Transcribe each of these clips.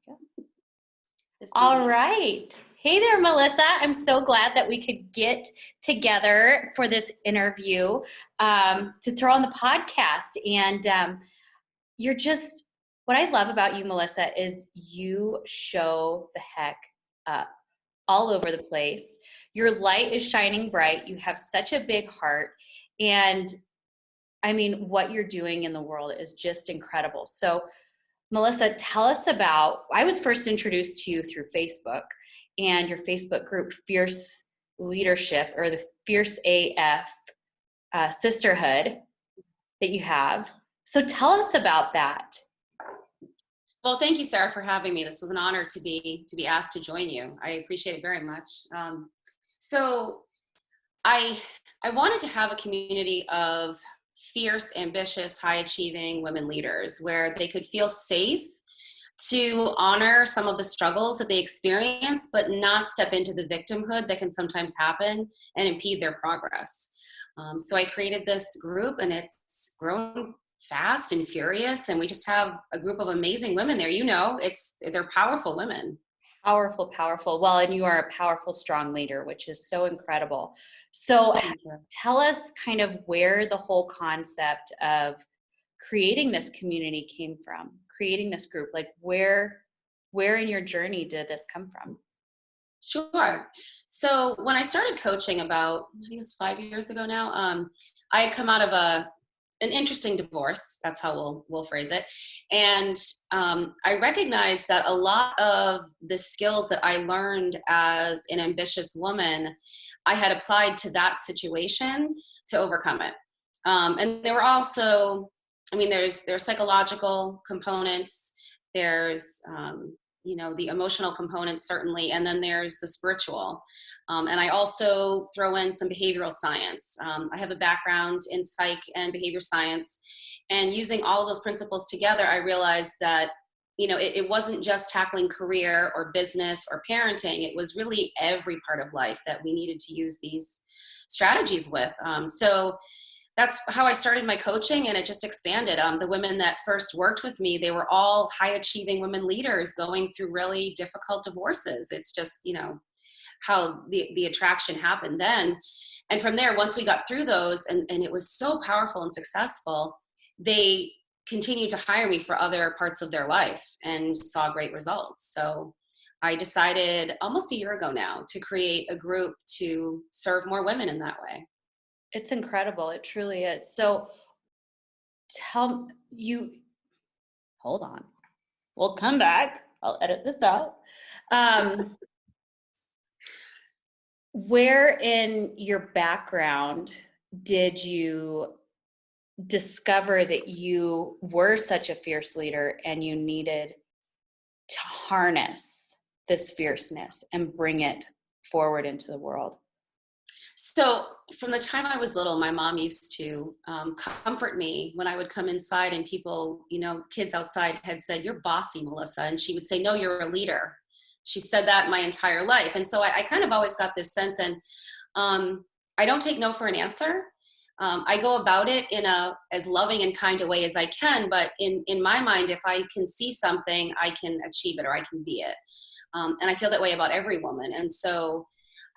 we go. All right. Hey there, Melissa. I'm so glad that we could get together for this interview to throw on the podcast. And you're just, what I love about you, Melissa, is you show the heck up all over the place. Your light is shining bright. You have such a big heart. And I mean, what you're doing in the world is just incredible. So, Melissa, tell us about, I was first introduced to you through Facebook and your Facebook group, Fierce Leadership, or the Fierce AF sisterhood that you have. So tell us about that. Well, thank you, Sara, for having me. This was an honor to be asked to join you. I appreciate it very much. So I wanted to have a community of fierce, ambitious, high-achieving women leaders where they could feel safe to honor some of the struggles that they experience, but not step into the victimhood that can sometimes happen and impede their progress. So I created this group, and it's grown fast and furious, and we just have a group of amazing women there. They're powerful women. Powerful. Well, and you are a powerful, strong leader, which is so incredible. So tell us kind of where the whole concept of creating this community came from, creating this group. Like where in your journey did this come from? Sure. So when I started coaching about, I think it's 5 years ago now, I had come out of an interesting divorce. That's how we'll phrase it. And I recognized that a lot of the skills that I learned as an ambitious woman, I had applied to that situation to overcome it. And there were also, there's psychological components, there's the emotional components certainly, and then there's the spiritual. And I also throw in some behavioral science. I have a background in psych and behavior science, and using all of those principles together, I realized that it wasn't just tackling career or business or parenting. It was really every part of life that we needed to use these strategies with. So that's how I started my coaching, and it just expanded. The women that first worked with me, they were all high-achieving women leaders going through really difficult divorces. It's just, how the attraction happened then. And from there, once we got through those, and it was so powerful and successful, they continued to hire me for other parts of their life and saw great results. So I decided almost a year ago now to create a group to serve more women in that way. It's incredible. It truly is. So hold on. We'll come back. I'll edit this out. Where in your background did you discover that you were such a fierce leader and you needed to harness this fierceness and bring it forward into the world? So from the time I was little, my mom used to comfort me when I would come inside and people, kids outside had said, "You're bossy, Melissa." And she would say, "No, you're a leader." She said that my entire life. And so I kind of always got this sense, and I don't take no for an answer. I go about it in as loving and kind a way as I can, but in my mind, if I can see something, I can achieve it or I can be it. And I feel that way about every woman. And so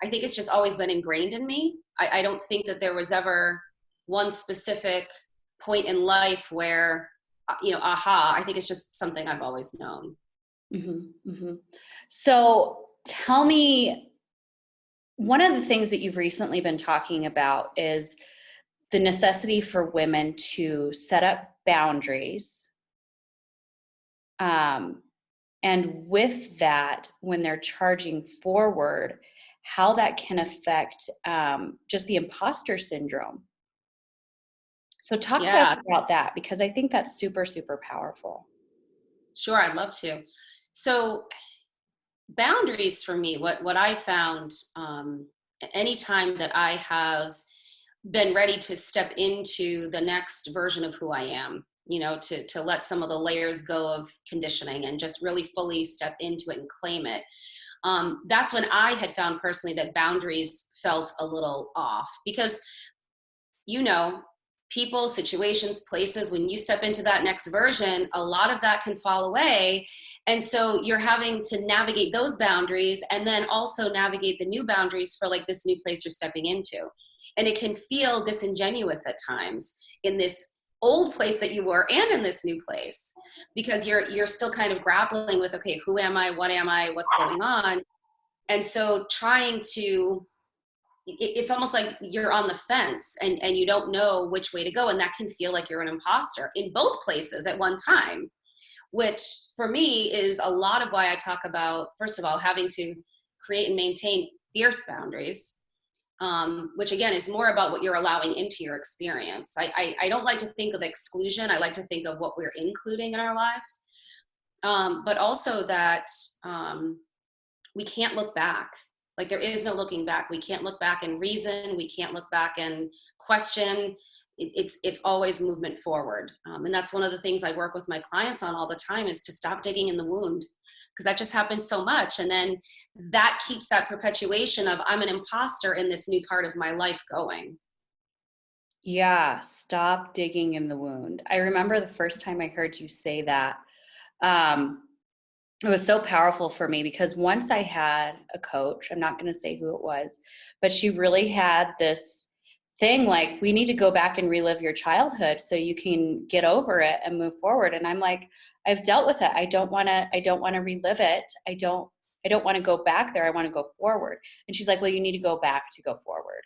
I think it's just always been ingrained in me. I don't think that there was ever one specific point in life where, I think it's just something I've always known. Mm-hmm, mm-hmm. So tell me, one of the things that you've recently been talking about is the necessity for women to set up boundaries. And with that, when they're charging forward, how that can affect just the imposter syndrome. So talk to us about that, because I think that's super, super powerful. Sure, I'd love to. So boundaries for me, what I found, anytime that I have been ready to step into the next version of who I am, to let some of the layers go of conditioning and just really fully step into it and claim it. That's when I had found personally that boundaries felt a little off, because people, situations, places, when you step into that next version, a lot of that can fall away. And so you're having to navigate those boundaries and then also navigate the new boundaries for like this new place you're stepping into. And it can feel disingenuous at times in this old place that you were and in this new place, because you're still kind of grappling with, okay, who am I? What am I? What's going on? And so trying to, it's almost like you're on the fence and you don't know which way to go. And that can feel like you're an imposter in both places at one time, which for me is a lot of why I talk about, first of all, having to create and maintain fierce boundaries, which again is more about what you're allowing into your experience. I don't like to think of exclusion. I like to think of what we're including in our lives. But also that we can't look back. Like there is no looking back. We can't look back and reason. We can't look back and question. It's always movement forward. And that's one of the things I work with my clients on all the time, is to stop digging in the wound, because that just happens so much. And then that keeps that perpetuation of I'm an imposter in this new part of my life going. Yeah, stop digging in the wound. I remember the first time I heard you say that. It was so powerful for me, because once I had a coach, I'm not going to say who it was, but she really had this thing like, we need to go back and relive your childhood so you can get over it and move forward. And I'm like, I've dealt with it. I don't want to relive it. I don't want to go back there. I want to go forward. And she's like, well, you need to go back to go forward.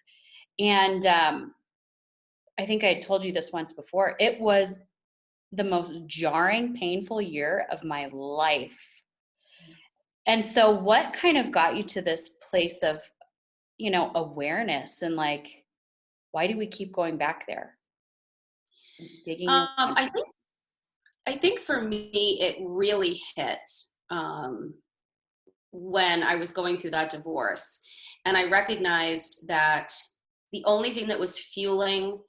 And I think I told you this once before. It was the most jarring, painful year of my life. And so what kind of got you to this place of, awareness, and like, why do we keep going back there? Digging in. I think for me, it really hit when I was going through that divorce. And I recognized that the only thing that was fueling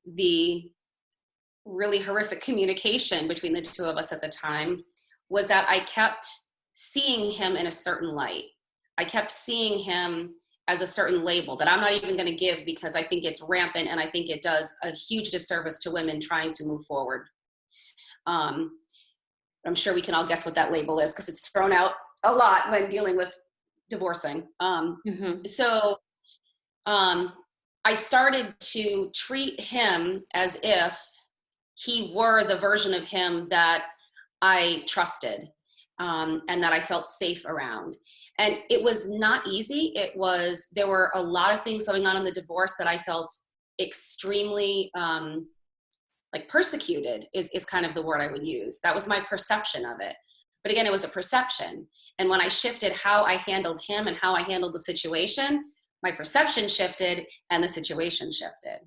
the really horrific communication between the two of us at the time was that I kept seeing him in a certain light. I kept seeing him as a certain label that I'm not even going to give, because I think it's rampant and I think it does a huge disservice to women trying to move forward. I'm sure we can all guess what that label is, because it's thrown out a lot when dealing with divorcing. So I started to treat him as if he were the version of him that I trusted, and that I felt safe around. And it was not easy. There were a lot of things going on in the divorce that I felt extremely like persecuted is kind of the word I would use. That was my perception of it. But again, it was a perception. And when I shifted how I handled him and how I handled the situation, my perception shifted and the situation shifted.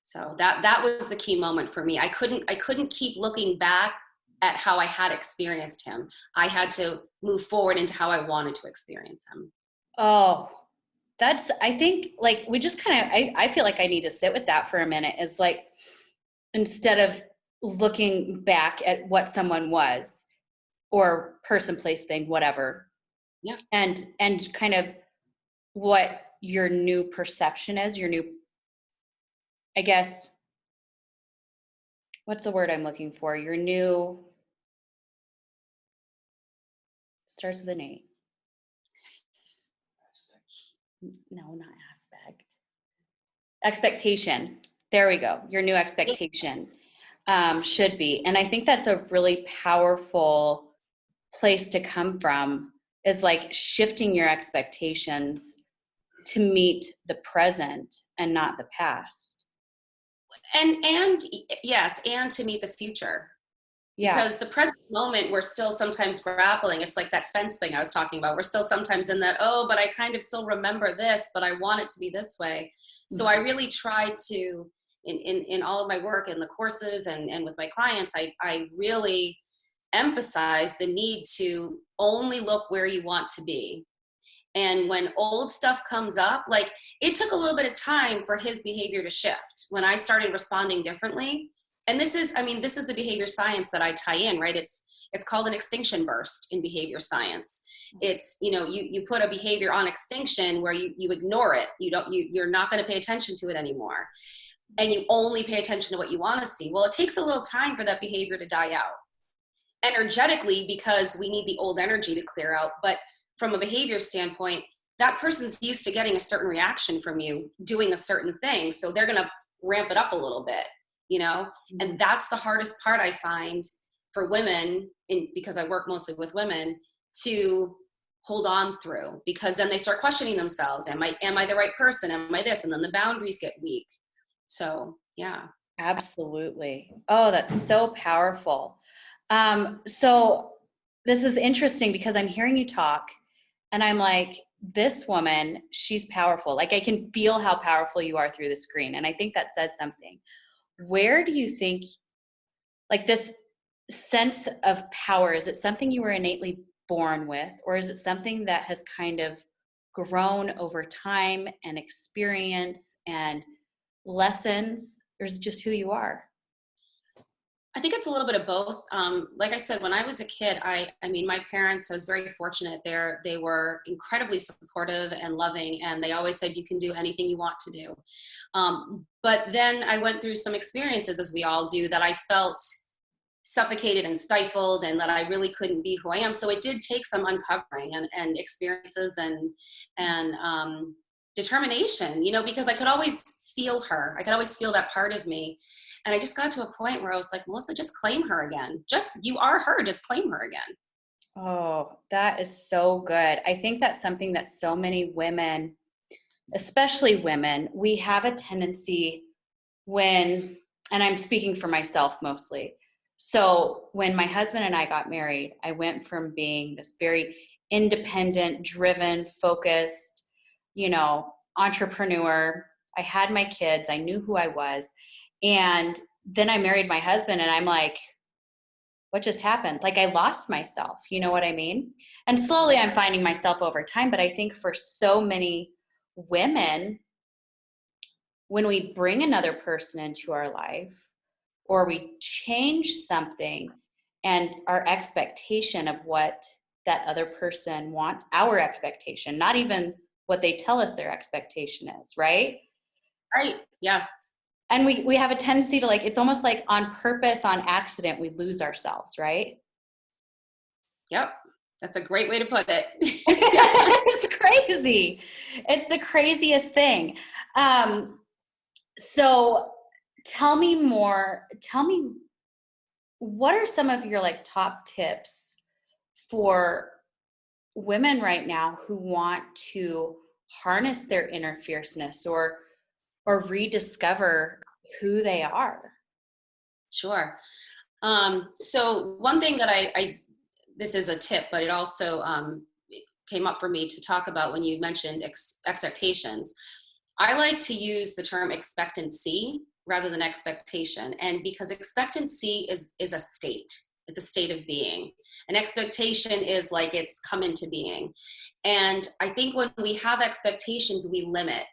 So that was the key moment for me. I couldn't keep looking back at how I had experienced him. I had to move forward into how I wanted to experience him. Oh, I think like we just kind of, I feel like I need to sit with that for a minute. Is like, instead of looking back at what someone was, or person, place, thing, whatever. Yeah. And kind of what your new perception is, your new, I guess, what's the word I'm looking for? Your new, starts with an A. No, not aspect. Expectation. There we go. Your new expectation should be. And I think that's a really powerful place to come from, is like shifting your expectations to meet the present and not the past. And yes, and to meet the future. Yeah. Because the present moment, we're still sometimes grappling. It's like that fence thing I was talking about. We're still sometimes in that, oh, but I kind of still remember this, but I want it to be this way. Mm-hmm. So I really try to, in all of my work in the courses and with my clients, I really emphasize the need to only look where you want to be. And when old stuff comes up, like it took a little bit of time for his behavior to shift when I started responding differently. And this is the behavior science that I tie in, right? It's called an extinction burst in behavior science. It's, you put a behavior on extinction where you ignore it. You're not going to pay attention to it anymore. and you only pay attention to what you want to see, well, it takes a little time for that behavior to die out energetically, because we need the old energy to clear out. But from a behavior standpoint, that person's used to getting a certain reaction from you doing a certain thing, so they're going to ramp it up a little bit, you know. And that's the hardest part I find for women, because I work mostly with women, to hold on through, because then they start questioning themselves. Am I the right person? Am I this? And then the boundaries get weak. So yeah. Absolutely. Oh, that's so powerful. So this is interesting because I'm hearing you talk and I'm like, this woman, she's powerful. Like I can feel how powerful you are through the screen. And I think that says something. Where do you think, like this sense of power, is it something you were innately born with, or is it something that has kind of grown over time and experience and lessons, or is it just who you are? I think it's a little bit of both. Like I said, when I was a kid, I mean, my parents, I was very fortunate. They were incredibly supportive and loving, and they always said, you can do anything you want to do. But then I went through some experiences, as we all do, that I felt suffocated and stifled, and that I really couldn't be who I am. So it did take some uncovering and experiences and determination, you know, because I could always feel her. I could always feel that part of me. And I just got to a point where I was like, Melissa, just claim her again. Just, you are her, just claim her again. Oh, that is so good. I think that's something that so many women, especially women, we have a tendency when, and I'm speaking for myself mostly. So when my husband and I got married, I went from being this very independent, driven, focused, you know, entrepreneur. I had my kids, I knew who I was. And then I married my husband and I'm like, what just happened? Like I lost myself, you know what I mean? And slowly I'm finding myself over time. But I think for so many women, when we bring another person into our life or we change something and our expectation of what that other person wants, our expectation, not even what they tell us their expectation is, right? Right. Yes. And we have a tendency to, like, it's almost like on purpose, on accident, we lose ourselves, right? Yep. That's a great way to put it. It's crazy. It's the craziest thing. So tell me more. Tell me, what are some of your like top tips for women right now who want to harness their inner fierceness or rediscover who they are? Sure. So one thing that I this is a tip, but it also came up for me to talk about when you mentioned expectations. I like to use the term expectancy rather than expectation. And because expectancy is a state, it's a state of being. An expectation is like it's come into being. And I think when we have expectations, we limit.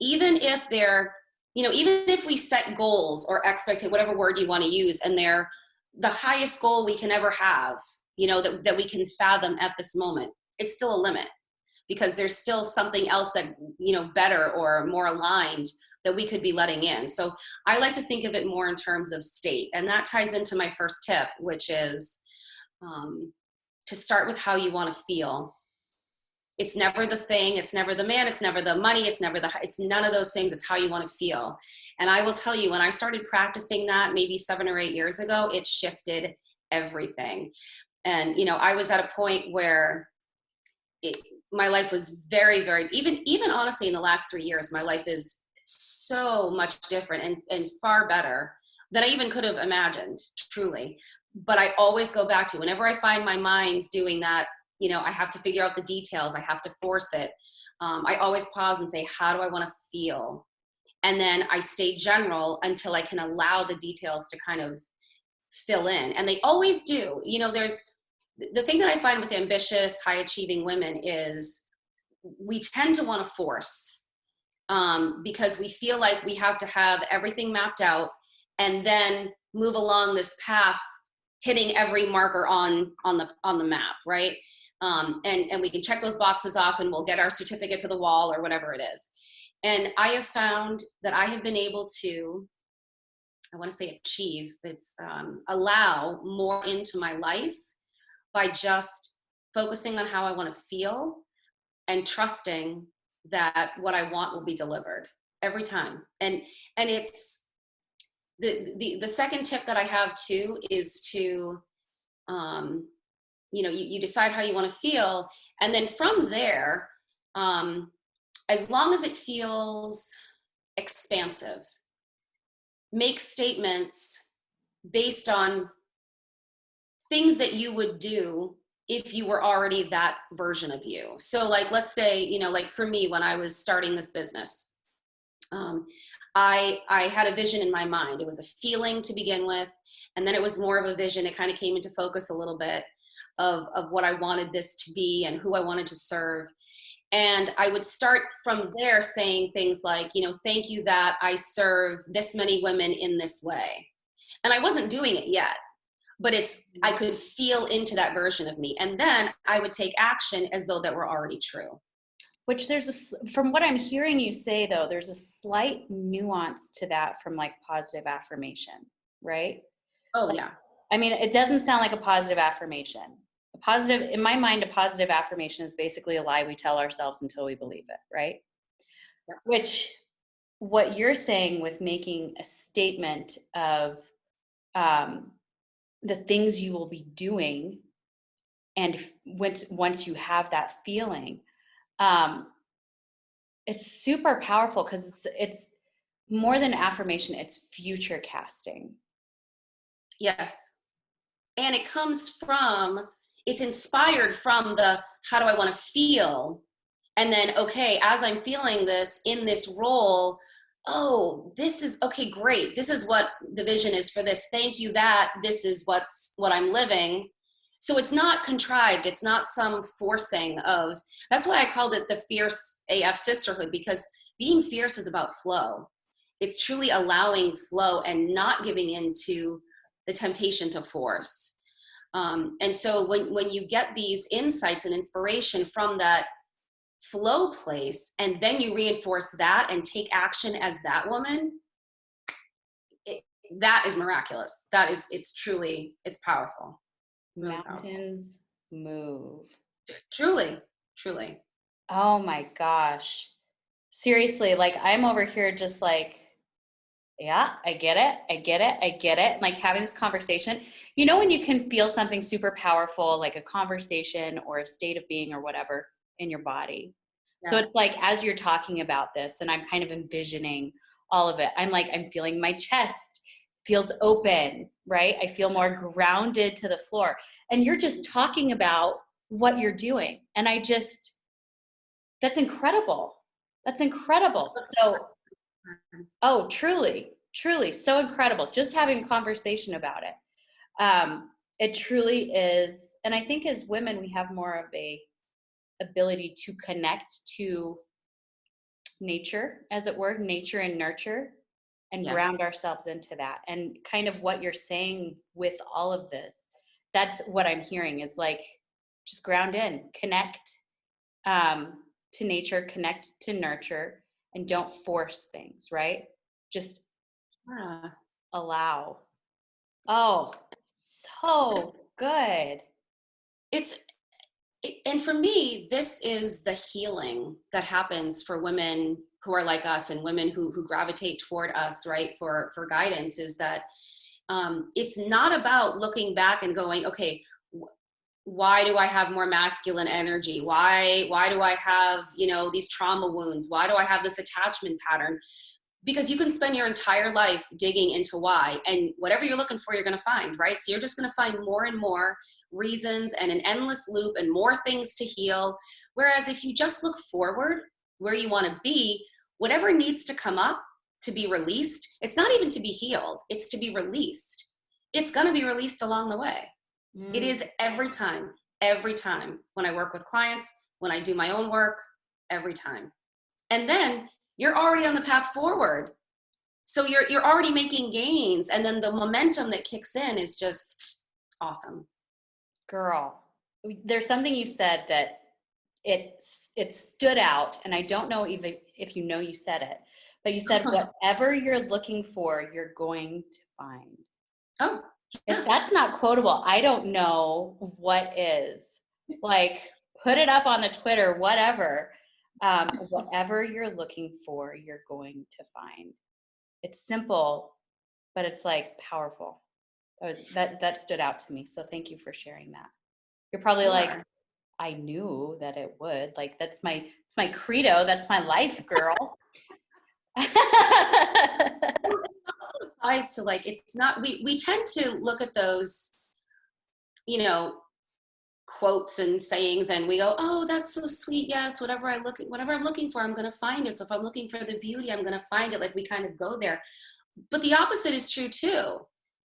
Even if they're, you know, even if we set goals or expect, whatever word you want to use, and they're the highest goal we can ever have, you know, that we can fathom at this moment, it's still a limit, because there's still something else that, you know, better or more aligned that we could be letting in. So I like to think of it more in terms of state. And that ties into my first tip, which is to start with how you want to feel. It's never the thing, it's never the man, it's never the money, it's none of those things. It's how you want to feel. And I will tell you, when I started practicing that maybe 7 or 8 years ago, it shifted everything. And, you know, I was at a point where my life was very, very, even honestly, in the last 3 years, my life is so much different and far better than I even could have imagined, truly. But I always go back to, whenever I find my mind doing that, you know, I have to figure out the details, I have to force it. I always pause and say, how do I want to feel? And then I stay general until I can allow the details to kind of fill in. And they always do. You know, there's the thing that I find with ambitious, high achieving women is we tend to want to force, because we feel like we have to have everything mapped out and then move along this path, hitting every marker on the map, right? And we can check those boxes off and we'll get our certificate for the wall or whatever it is. And I have found that I have been able to, I want to say achieve, it's allow more into my life by just focusing on how I want to feel and trusting that what I want will be delivered every time. And it's the second tip that I have too is to you decide how you want to feel, and then from there, as long as it feels expansive, make statements based on things that you would do if you were already that version of you. So like, let's say, like for me, when I was starting this business, um, I had a vision in my mind. It was a feeling to begin with, and then it was more of a vision. It kind of came into focus a little bit of what I wanted this to be and who I wanted to serve. And I would start from there saying things like, thank you that I serve this many women in this way. And I wasn't doing it yet, but I could feel into that version of me. And then I would take action as though that were already true. Which from what I'm hearing you say though, there's a slight nuance to that from like positive affirmation, right? Oh, Like, yeah. I mean, it doesn't sound like a positive affirmation. In my mind, a positive affirmation is basically a lie we tell ourselves until we believe it, right? Yeah. Which, what you're saying with making a statement of the things you will be doing, and once you have that feeling, um, it's super powerful because it's more than affirmation, it's future casting. Yes. And it's inspired from the, how do I want to feel? And then, okay, as I'm feeling this in this role, oh, this is okay, great. This is what the vision is for this. Thank you that this is what I'm living. So it's not contrived. It's not some forcing of, that's why I called it the fierce AF sisterhood, because being fierce is about flow. It's truly allowing flow and not giving into the temptation to force. And so when you get these insights and inspiration from that flow place, and then you reinforce that and take action as that woman, that is miraculous. It's powerful. Really Mountains move. Truly, truly. Oh my gosh. Seriously, like I'm over here just like, yeah, I get it. I get it. I get it. Like having this conversation, when you can feel something super powerful, like a conversation or a state of being or whatever in your body. So Yes. it's like, as you're talking about this and I'm kind of envisioning all of it, I'm feeling my chest feels open, right? I feel more grounded to the floor. And you're just talking about what you're doing. And that's incredible. That's incredible. So, oh, truly, truly, so incredible. Just having a conversation about it. It truly is. And I think as women, we have more of a ability to connect to nature, as it were, nature and nurture, and Yes. ground ourselves into that. And kind of what you're saying with all of this, that's what I'm hearing is like, just ground in, connect to nature, connect to nurture, and don't force things, right? Just allow. Oh, so good. And for me, this is the healing that happens for women who are like us and women who gravitate toward us, right, for guidance, is that it's not about looking back and going, okay, why do I have more masculine energy? Why do I have, these trauma wounds? Why do I have this attachment pattern? Because you can spend your entire life digging into why, and whatever you're looking for, you're going to find, right? So you're just going to find more and more reasons and an endless loop and more things to heal. Whereas if you just look forward where you want to be, whatever needs to come up to be released, it's not even to be healed, it's to be released. It's going to be released along the way. It is every time when I work with clients, when I do my own work, every time. And then you're already on the path forward. So you're already making gains. And then the momentum that kicks in is just awesome. Girl, there's something you said that it stood out, and I don't know even if you know you said it, but you said, whatever you're looking for, you're going to find. Oh, If yeah. that's not quotable, I don't know what is. Like, put it up on the Twitter, whatever. Whatever you're looking for, you're going to find. It's simple, but it's like powerful. That stood out to me. So thank you for sharing that. You're probably like, Sure. I knew that it would. Like, it's my credo. That's my life, girl. Well, it also applies to like, it's not, we tend to look at those, you know, quotes and sayings and we go, oh, that's so sweet. Yes. Whatever I'm looking for, I'm going to find it. So if I'm looking for the beauty, I'm going to find it. Like we kind of go there, but the opposite is true too.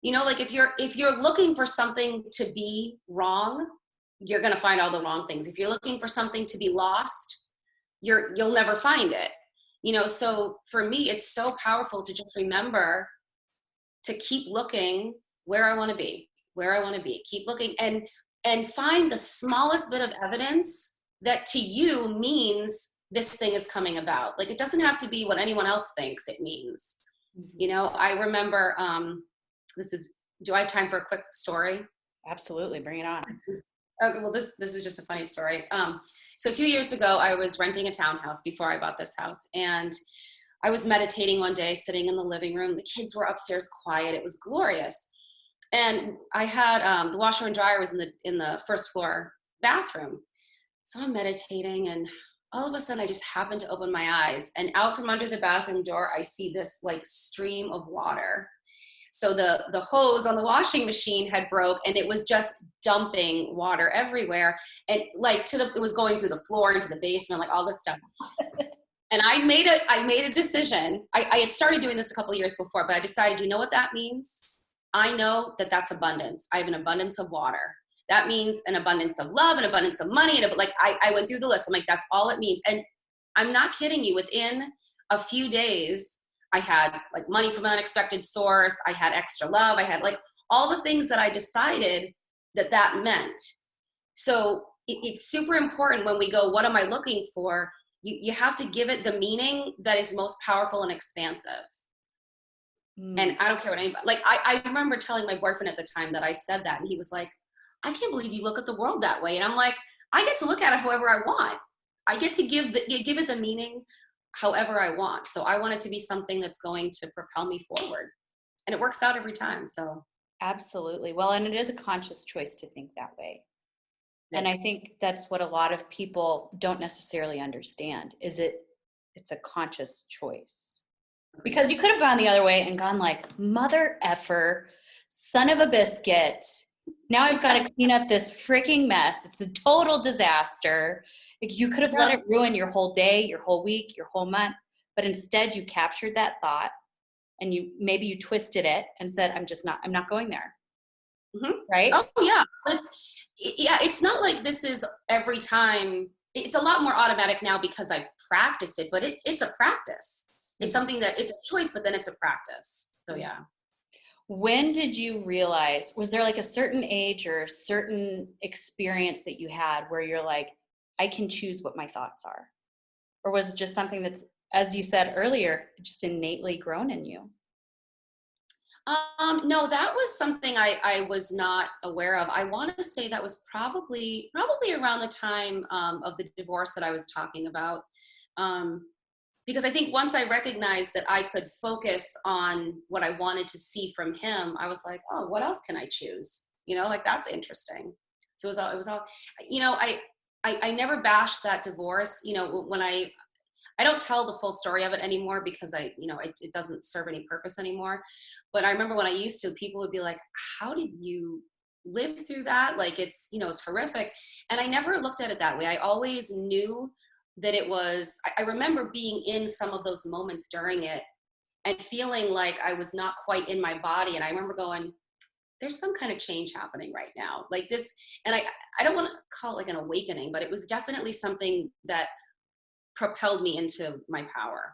You know, like if you're looking for something to be wrong, you're going to find all the wrong things. If you're looking for something to be lost, you'll never find it. You know, so for me, it's so powerful to just remember to keep looking where I want to be, keep looking and find the smallest bit of evidence that to you means this thing is coming about. Like it doesn't have to be what anyone else thinks it means. Mm-hmm. You know, I remember, do I have time for a quick story? Absolutely. Bring it on. Okay, well, this is just a funny story. So a few years ago, I was renting a townhouse before I bought this house, and I was meditating one day, sitting in the living room. The kids were upstairs, quiet. It was glorious, and I had the washer and dryer was in the first floor bathroom. So I'm meditating, and all of a sudden, I just happened to open my eyes, and out from under the bathroom door, I see this like stream of water. So the hose on the washing machine had broke and it was just dumping water everywhere. And like it was going through the floor into the basement, like all this stuff. And I made a decision. I had started doing this a couple of years before, but I decided, you know what that means? I know that that's abundance. I have an abundance of water. That means an abundance of love, an abundance of money. And like, I went through the list. I'm like, that's all it means. And I'm not kidding you. Within a few days, I had like money from an unexpected source. I had extra love. I had like all the things that I decided that meant. So it's super important when we go, what am I looking for? You have to give it the meaning that is most powerful and expansive. And I don't care what anybody, like I remember telling my boyfriend at the time that I said that, and he was like, I can't believe you look at the world that way. And I'm like, I get to look at it however I want. I get to give it the meaning however I want. So I want it to be something that's going to propel me forward. And it works out every time. So absolutely. Well, and it is a conscious choice to think that way. yes. And I think that's what a lot of people don't necessarily understand is it's a conscious choice. Because you could have gone the other way and gone like, mother effer, son of a biscuit. Now I've got to clean up this freaking mess. It's a total disaster. Like you could have let it ruin your whole day, your whole week, your whole month. But instead you captured that thought and maybe you twisted it and said, I'm not going there. Mm-hmm. Right? Oh yeah. It's not like this is every time. It's a lot more automatic now because I've practiced it, but it's a practice. It's something that it's a choice, but then it's a practice. So yeah. When did you realize, was there like a certain age or a certain experience that you had where you're like, I can choose what my thoughts are? Or was it just something that's, as you said earlier, just innately grown in you? No, that was something I was not aware of. I want to say that was probably around the time of the divorce that I was talking about. Because I think once I recognized that I could focus on what I wanted to see from him, I was like, oh, what else can I choose? You know, like that's interesting. So it was all, you know, I never bashed that divorce. You know, when I don't tell the full story of it anymore because it doesn't serve any purpose anymore. But I remember when I used to, people would be like, how did you live through that? Like it's horrific. And I never looked at it that way. I always knew that it was, I remember being in some of those moments during it and feeling like I was not quite in my body. And I remember going, there's some kind of change happening right now. Like this, and I don't want to call it like an awakening, but it was definitely something that propelled me into my power.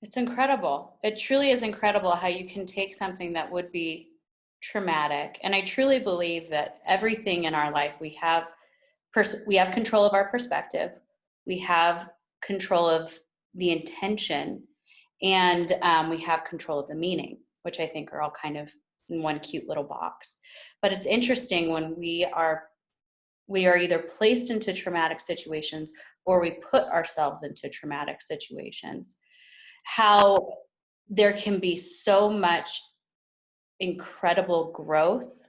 It's incredible. It truly is incredible how you can take something that would be traumatic. And I truly believe that everything in our life we have we have control of our perspective. We have control of the intention, and we have control of the meaning, which I think are all kind of in one cute little box. But it's interesting when we are either placed into traumatic situations or we put ourselves into traumatic situations, how there can be so much incredible growth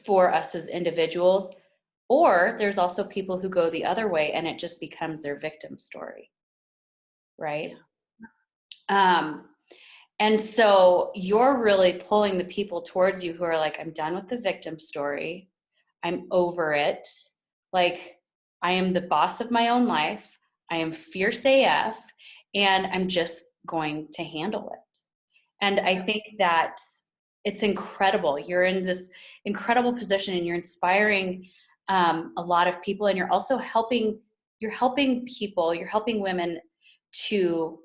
for us as individuals. Or there's also people who go the other way and it just becomes their victim story, right? And so you're really pulling the people towards you who are like, I'm done with the victim story. I'm over it. Like, I am the boss of my own life. I am fierce AF, and I'm just going to handle it. And I think that it's incredible. You're in this incredible position and you're inspiring a lot of people, and you're also helping people, you're helping women to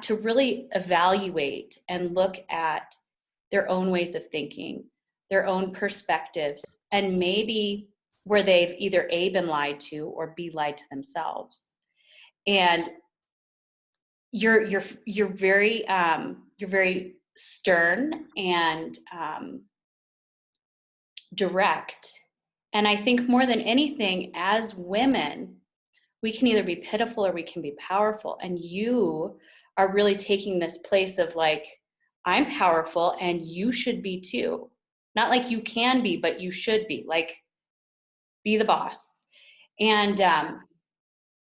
really evaluate and look at their own ways of thinking, their own perspectives, and maybe where they've either A, been lied to, or B, lied to themselves. And you're very stern and direct. And I think more than anything, as women, we can either be pitiful or we can be powerful. And you are really taking this place of like, I'm powerful and you should be too. Not like you can be, but you should be. Like, be the boss. And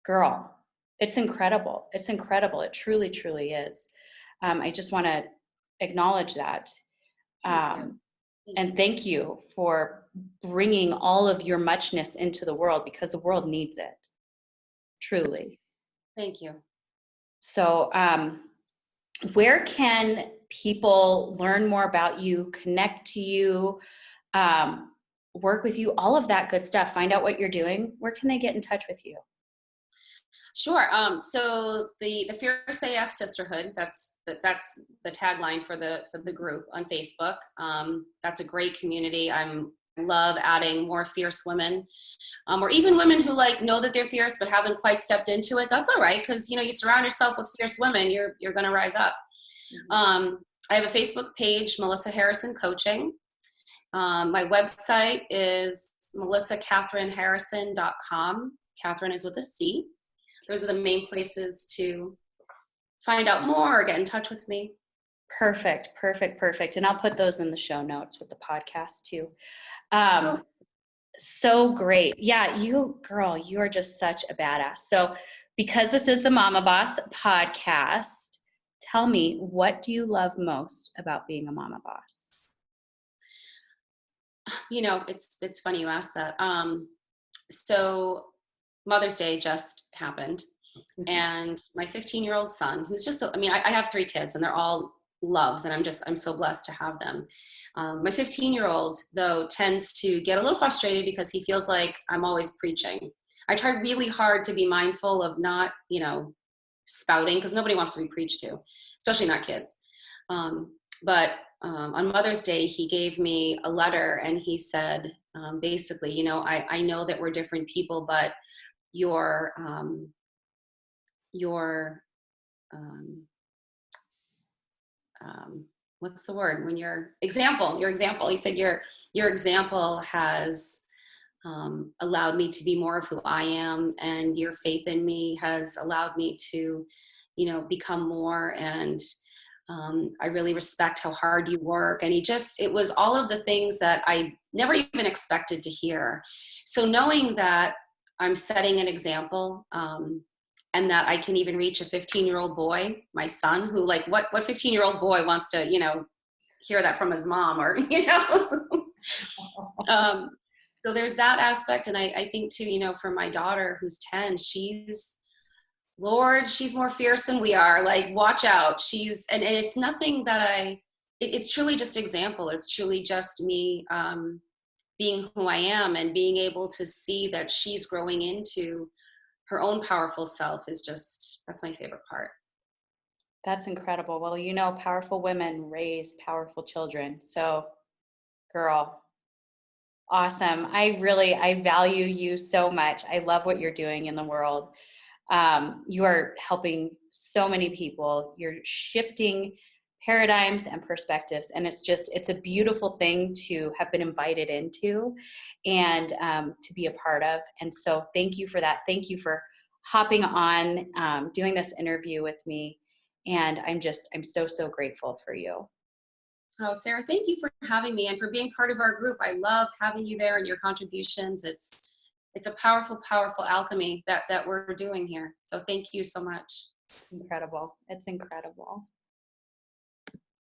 girl, it's incredible. It's incredible. It truly, truly is. I just want to acknowledge that. And thank you for bringing all of your muchness into the world, because the world needs it. Truly. Thank you. So, where can people learn more about you, connect to you, work with you, all of that good stuff, find out what you're doing? Where can they get in touch with you? Sure. So the Fierce AF Sisterhood, that's the tagline for the group on Facebook. That's a great community. I love adding more fierce women, or even women who like know that they're fierce but haven't quite stepped into it. That's all right, because you surround yourself with fierce women, you're going to rise up. Mm-hmm. I have a Facebook page, Melissa Harrison Coaching. My website is melissakatherineharrison.com. Catherine is with a C. Those are the main places to find out more or get in touch with me. Perfect. And I'll put those in the show notes with the podcast too. So great. Yeah, you are just such a badass. So because this is the Momma Boss podcast, tell me, what do you love most about being a Momma Boss? It's funny you asked that. So Mother's Day just happened. Mm-hmm. And my 15-year-old son, who's just, I have 3 kids and they're all loves, and I'm so blessed to have them. My 15-year-old, though, tends to get a little frustrated because he feels like I'm always preaching. I try really hard to be mindful of not, spouting, because nobody wants to be preached to, especially not kids. But on Mother's Day, he gave me a letter and he said, basically, I know that we're different people, but your what's the word, when your example, he said, your example has allowed me to be more of who I am, and your faith in me has allowed me to, become more. And I really respect how hard you work. And it was all of the things that I never even expected to hear. So knowing that I'm setting an example, and that I can even reach a 15-year-old boy, my son, who what 15-year-old boy wants to, hear that from his mom, or, so there's that aspect. And I think too, for my daughter who's 10, she's more fierce than we are. Like, watch out. And it's nothing that it's truly just example. It's truly just me being who I am, and being able to see that she's growing into her own powerful self that's my favorite part. That's incredible. Well, powerful women raise powerful children. So, girl, Awesome. I value you so much. I love what you're doing in the world. You are helping so many people. You're shifting paradigms and perspectives. And it's a beautiful thing to have been invited into and to be a part of. And so thank you for that. Thank you for hopping on, doing this interview with me. And I'm so, so grateful for you. Oh, Sarah, thank you for having me and for being part of our group. I love having you there and your contributions. It's a powerful, powerful alchemy that we're doing here. So thank you so much. Incredible. It's incredible.